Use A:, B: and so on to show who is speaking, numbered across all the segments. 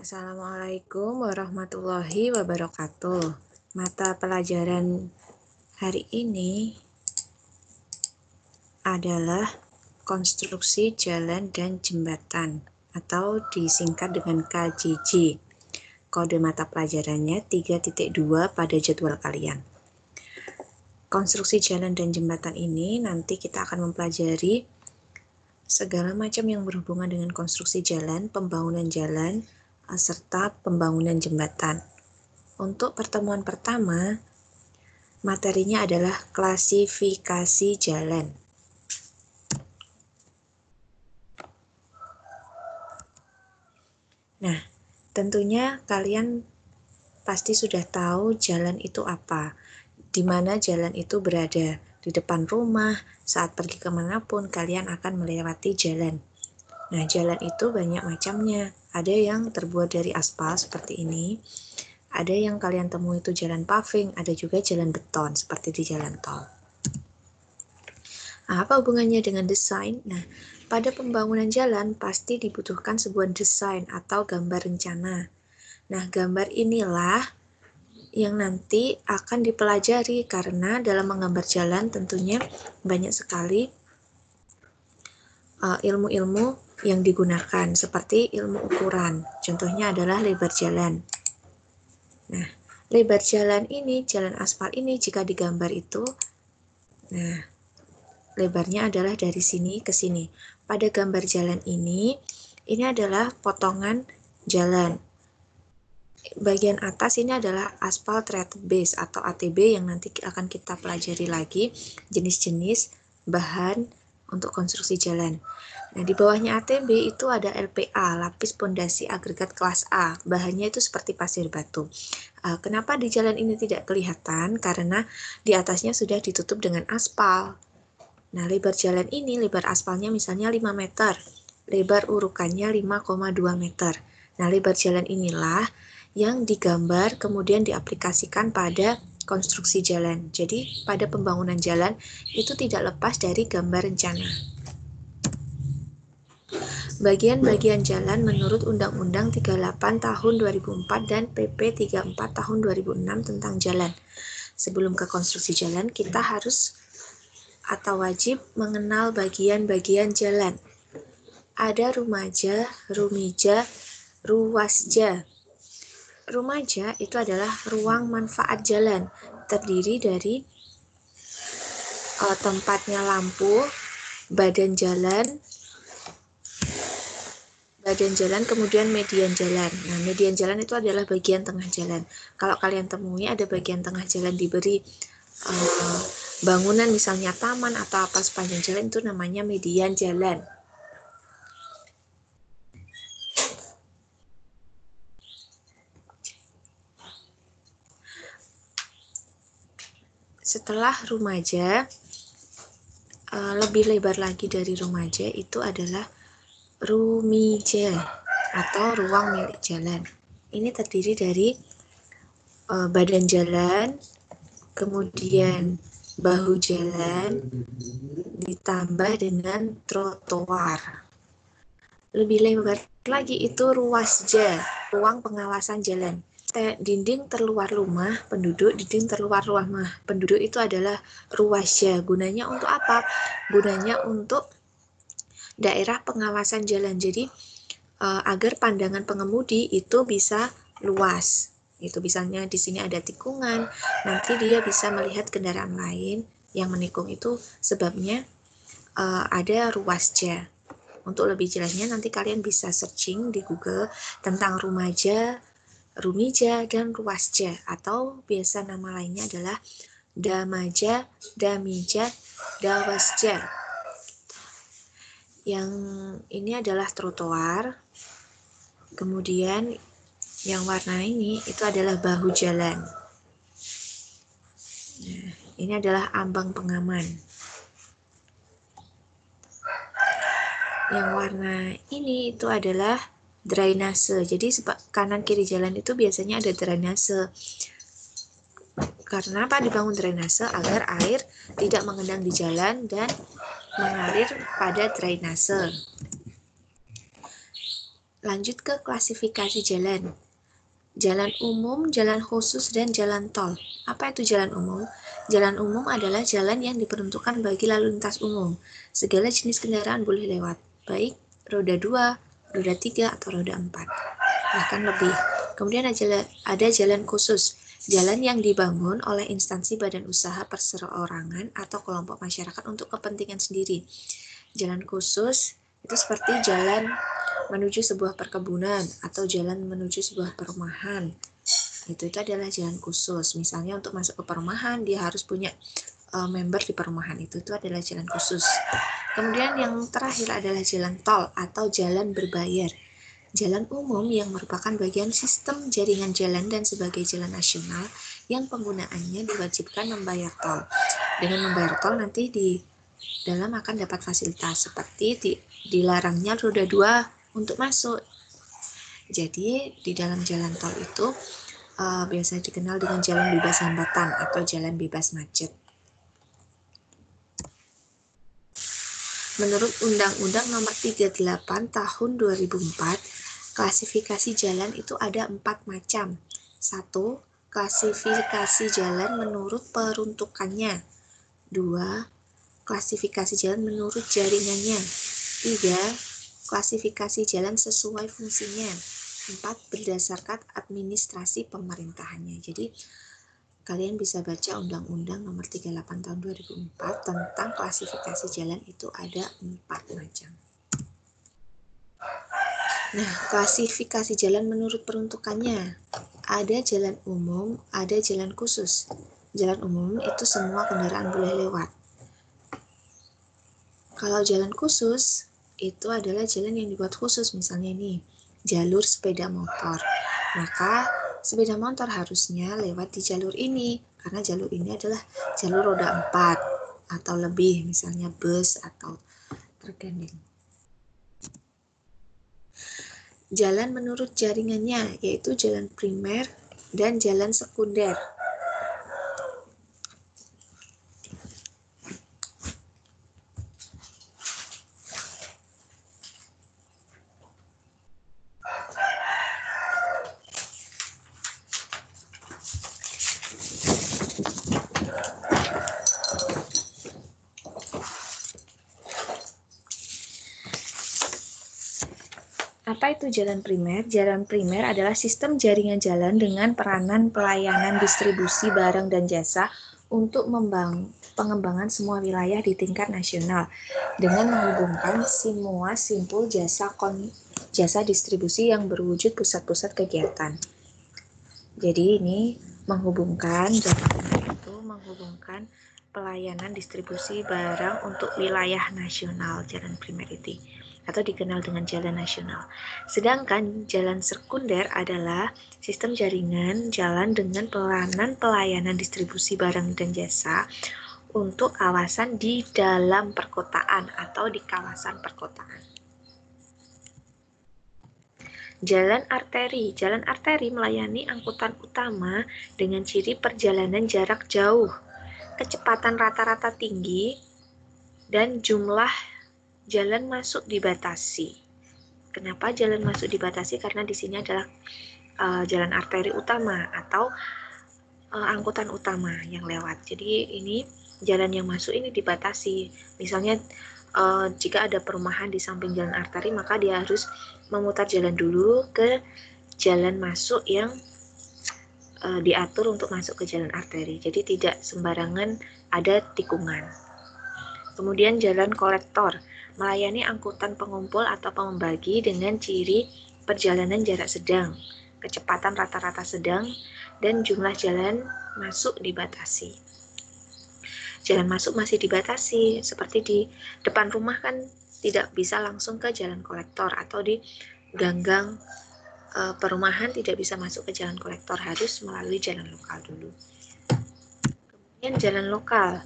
A: Assalamualaikum warahmatullahi wabarakatuh. Mata pelajaran hari ini adalah konstruksi jalan dan jembatan atau disingkat dengan KJJ. Kode mata pelajarannya 3.2 pada jadwal kalian. Konstruksi jalan dan jembatan ini nanti kita akan mempelajari segala macam yang berhubungan dengan konstruksi jalan, pembangunan jalan, serta pembangunan jembatan. Untuk pertemuan pertama, materinya adalah klasifikasi jalan. Nah, tentunya kalian pasti sudah tahu jalan itu apa, di mana jalan itu berada. Di depan rumah, saat pergi kemanapun, kalian akan melewati jalan. Nah, jalan itu banyak macamnya. Ada yang terbuat dari aspal seperti ini, ada yang kalian temui itu jalan paving, ada juga jalan beton seperti di jalan tol. Nah, apa hubungannya dengan desain? Nah, pada pembangunan jalan pasti dibutuhkan sebuah desain atau gambar rencana. Nah, gambar inilah yang nanti akan dipelajari karena dalam menggambar jalan tentunya banyak sekali ilmu-ilmu yang digunakan seperti ilmu ukuran. Contohnya adalah lebar jalan. Nah, lebar jalan ini, jalan aspal ini jika digambar itu, nah, lebarnya adalah dari sini ke sini. Pada gambar jalan ini adalah potongan jalan. Bagian atas ini adalah aspal treated base atau ATB yang nanti akan kita pelajari lagi jenis-jenis bahan untuk konstruksi jalan. Nah, di bawahnya ATB itu ada LPA, lapis pondasi agregat kelas A. Bahannya itu seperti pasir batu. Kenapa di jalan ini tidak kelihatan? Karena di atasnya sudah ditutup dengan aspal. Nah, lebar jalan ini, lebar aspalnya misalnya 5 meter, lebar urukannya 5,2 meter. Nah, lebar jalan inilah yang digambar kemudian diaplikasikan pada konstruksi jalan. Jadi, pada pembangunan jalan itu tidak lepas dari gambar rencana. Bagian-bagian jalan menurut Undang-Undang 38 tahun 2004 dan PP 34 tahun 2006 tentang jalan. Sebelum ke konstruksi jalan, kita harus atau wajib mengenal bagian-bagian jalan. Ada rumaja, rumija, ruwasja. Rumaja itu adalah ruang manfaat jalan, terdiri dari tempatnya lampu, badan jalan, kemudian median jalan. Nah, median jalan itu adalah bagian tengah jalan. Kalau kalian temui ada bagian tengah jalan diberi bangunan misalnya taman atau apa sepanjang jalan, itu namanya median jalan. Setelah rumaja, lebih lebar lagi dari rumaja itu adalah rumija atau ruang milik jalan. Ini terdiri dari badan jalan, kemudian bahu jalan, ditambah dengan trotoar. Lebih lebar lagi itu ruwasja, ruang pengawasan jalan. Dinding terluar rumah penduduk, dinding terluar rumah penduduk itu adalah ruwasja. Gunanya untuk apa? Gunanya untuk daerah pengawasan jalan. Jadi agar pandangan pengemudi itu bisa luas. Itu misalnya di sini ada tikungan, nanti dia bisa melihat kendaraan lain yang menikung, itu sebabnya ada ruwasja. Untuk lebih jelasnya nanti kalian bisa searching di Google tentang rumaja, rumija, dan ruwasja, atau biasa nama lainnya adalah damaja, damija, dawasja. Yang ini adalah trotoar, kemudian yang warna ini itu adalah bahu jalan. Nah, ini adalah ambang pengaman. Yang warna ini itu adalah drainase. Jadi kanan kiri jalan itu biasanya ada drainase. Karena apa dibangun drainase? Agar air tidak mengendang di jalan dan mengalir pada drainase. Lanjut ke klasifikasi jalan. Jalan umum, jalan khusus, dan jalan tol. Apa itu jalan umum? Jalan umum adalah jalan yang diperuntukkan bagi lalu lintas umum. Segala jenis kendaraan boleh lewat, baik roda 2, roda 3, atau roda 4. Bahkan lebih. Kemudian ada jalan khusus. Jalan yang dibangun oleh instansi badan usaha perseorangan atau kelompok masyarakat untuk kepentingan sendiri. Jalan khusus itu seperti jalan menuju sebuah perkebunan atau jalan menuju sebuah perumahan. Itu adalah jalan khusus. Misalnya untuk masuk ke perumahan dia harus punya member di perumahan itu adalah jalan khusus. Kemudian yang terakhir adalah jalan tol atau jalan berbayar. Jalan umum yang merupakan bagian sistem jaringan jalan dan sebagai jalan nasional yang penggunaannya diwajibkan membayar tol. Dengan membayar tol nanti di dalam akan dapat fasilitas seperti dilarangnya roda 2 untuk masuk. Jadi di dalam jalan tol itu biasa dikenal dengan jalan bebas hambatan atau jalan bebas macet. Menurut Undang-Undang Nomor 38 Tahun 2004, klasifikasi jalan itu ada 4 macam. 1. Klasifikasi jalan menurut peruntukannya. 2. Klasifikasi jalan menurut jaringannya. 3. Klasifikasi jalan sesuai fungsinya. 4. Berdasarkan administrasi pemerintahannya. Jadi kalian bisa baca Undang-Undang Nomor 38 Tahun 2004 tentang klasifikasi jalan itu ada 4 macam. Nah, klasifikasi jalan menurut peruntukannya. Ada jalan umum, ada jalan khusus. Jalan umum itu semua kendaraan boleh lewat. Kalau jalan khusus itu adalah jalan yang dibuat khusus, misalnya ini jalur sepeda motor. Maka sepeda motor harusnya lewat di jalur ini karena jalur ini adalah jalur roda 4 atau lebih, misalnya bus atau tergandeng. Jalan menurut jaringannya yaitu jalan primer dan jalan sekunder. Apa itu jalan primer? Jalan primer adalah sistem jaringan jalan dengan peranan pelayanan distribusi barang dan jasa untuk pengembangan semua wilayah di tingkat nasional dengan menghubungkan semua simpul jasa distribusi yang berwujud pusat-pusat kegiatan. Jadi ini menghubungkan pelayanan distribusi barang untuk wilayah nasional, jalan primer itu atau dikenal dengan jalan nasional. Sedangkan jalan sekunder adalah sistem jaringan jalan dengan peranan pelayanan distribusi barang dan jasa untuk kawasan di dalam perkotaan atau di kawasan perkotaan. Jalan arteri. Jalan arteri melayani angkutan utama dengan ciri perjalanan jarak jauh, kecepatan rata-rata tinggi, dan jumlah jalan masuk dibatasi. Kenapa jalan masuk dibatasi? Karena di sini adalah jalan arteri utama atau angkutan utama yang lewat. Jadi ini jalan yang masuk ini dibatasi. Misalnya jika ada perumahan di samping jalan arteri, maka dia harus memutar jalan dulu ke jalan masuk yang diatur untuk masuk ke jalan arteri. Jadi tidak sembarangan ada tikungan. Kemudian jalan kolektor melayani angkutan pengumpul atau pembagi dengan ciri perjalanan jarak sedang, kecepatan rata-rata sedang, dan jumlah jalan masuk dibatasi. Jalan masuk masih dibatasi, seperti di depan rumah kan tidak bisa langsung ke jalan kolektor, atau di ganggang perumahan tidak bisa masuk ke jalan kolektor, harus melalui jalan lokal dulu. Kemudian jalan lokal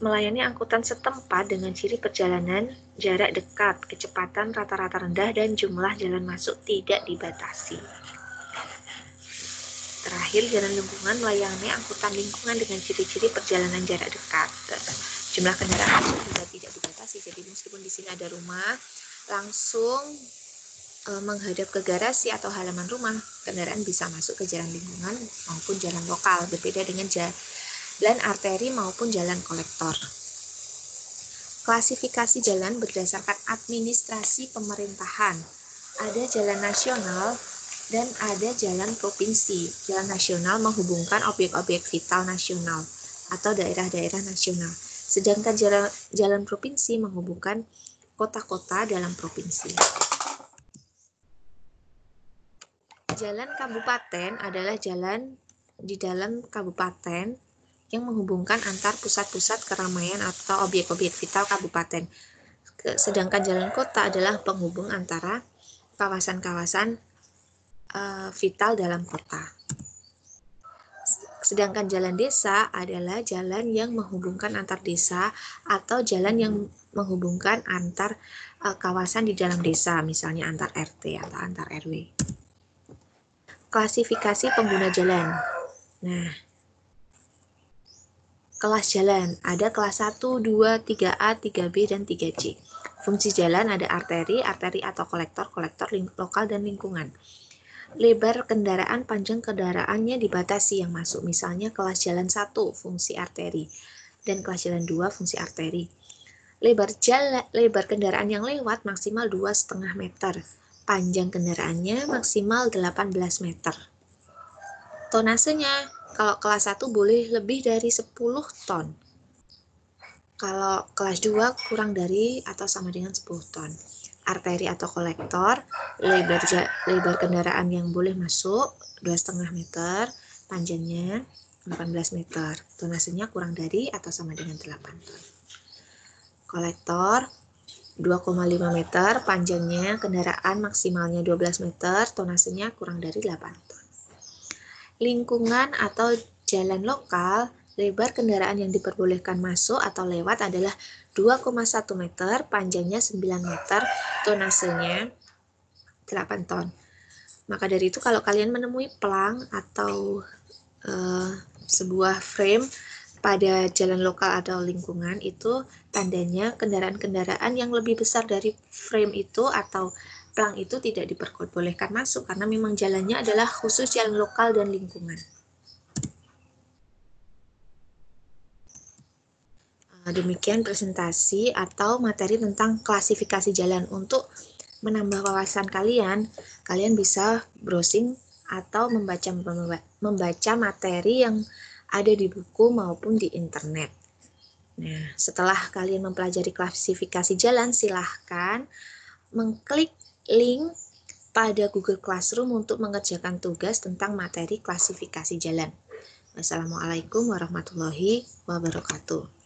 A: melayani angkutan setempat dengan ciri perjalanan jarak dekat, kecepatan rata-rata rendah, dan jumlah jalan masuk tidak dibatasi. Terakhir, jalan lingkungan melayani angkutan lingkungan dengan ciri-ciri perjalanan jarak dekat. Jumlah kendaraan masuk juga tidak dibatasi. Jadi meskipun di sini ada rumah, langsung menghadap ke garasi atau halaman rumah, kendaraan bisa masuk ke jalan lingkungan maupun jalan lokal, berbeda dengan jalan arteri maupun jalan kolektor. Klasifikasi jalan berdasarkan administrasi pemerintahan. Ada jalan nasional dan ada jalan provinsi. Jalan nasional menghubungkan objek-objek vital nasional atau daerah-daerah nasional. Sedangkan jalan provinsi menghubungkan kota-kota dalam provinsi. Jalan kabupaten adalah jalan di dalam kabupaten yang menghubungkan antar pusat-pusat keramaian atau objek-objek vital kabupaten. Sedangkan jalan kota adalah penghubung antara kawasan-kawasan vital dalam kota. Sedangkan jalan desa adalah jalan yang menghubungkan antar desa atau jalan yang menghubungkan antar kawasan di dalam desa, misalnya antar RT atau antar RW. Klasifikasi pengguna jalan. Nah, kelas jalan ada kelas 1, 2, 3A, 3B, dan 3C. Fungsi jalan ada arteri atau kolektor lokal dan lingkungan. Lebar kendaraan, panjang kendaraannya dibatasi yang masuk, misalnya kelas jalan 1 fungsi arteri dan kelas jalan 2 fungsi arteri. Lebar kendaraan yang lewat maksimal 2,5 meter. Panjang kendaraannya maksimal 18 meter. Tonasenya, kalau kelas 1 boleh lebih dari 10 ton. Kalau kelas 2 kurang dari atau sama dengan 10 ton. Arteri atau kolektor, lebar kendaraan yang boleh masuk 2,5 meter, panjangnya 18 meter. Tonasenya kurang dari atau sama dengan 8 ton. Kolektor 2,5 meter, panjangnya kendaraan maksimalnya 12 meter, tonasenya kurang dari 8 ton. Lingkungan atau jalan lokal, lebar kendaraan yang diperbolehkan masuk atau lewat adalah 2,1 meter, panjangnya 9 meter, tonasenya 8 ton. Maka dari itu kalau kalian menemui pelang atau sebuah frame pada jalan lokal atau lingkungan, itu tandanya kendaraan-kendaraan yang lebih besar dari frame itu atau pelang itu tidak diperbolehkan masuk karena memang jalannya adalah khusus jalan lokal dan lingkungan. Demikian presentasi atau materi tentang klasifikasi jalan. Untuk menambah wawasan kalian bisa browsing atau membaca materi yang ada di buku maupun di internet. Nah, setelah kalian mempelajari klasifikasi jalan, silahkan mengklik link pada Google Classroom untuk mengerjakan tugas tentang materi klasifikasi jalan. Wassalamualaikum warahmatullahi wabarakatuh.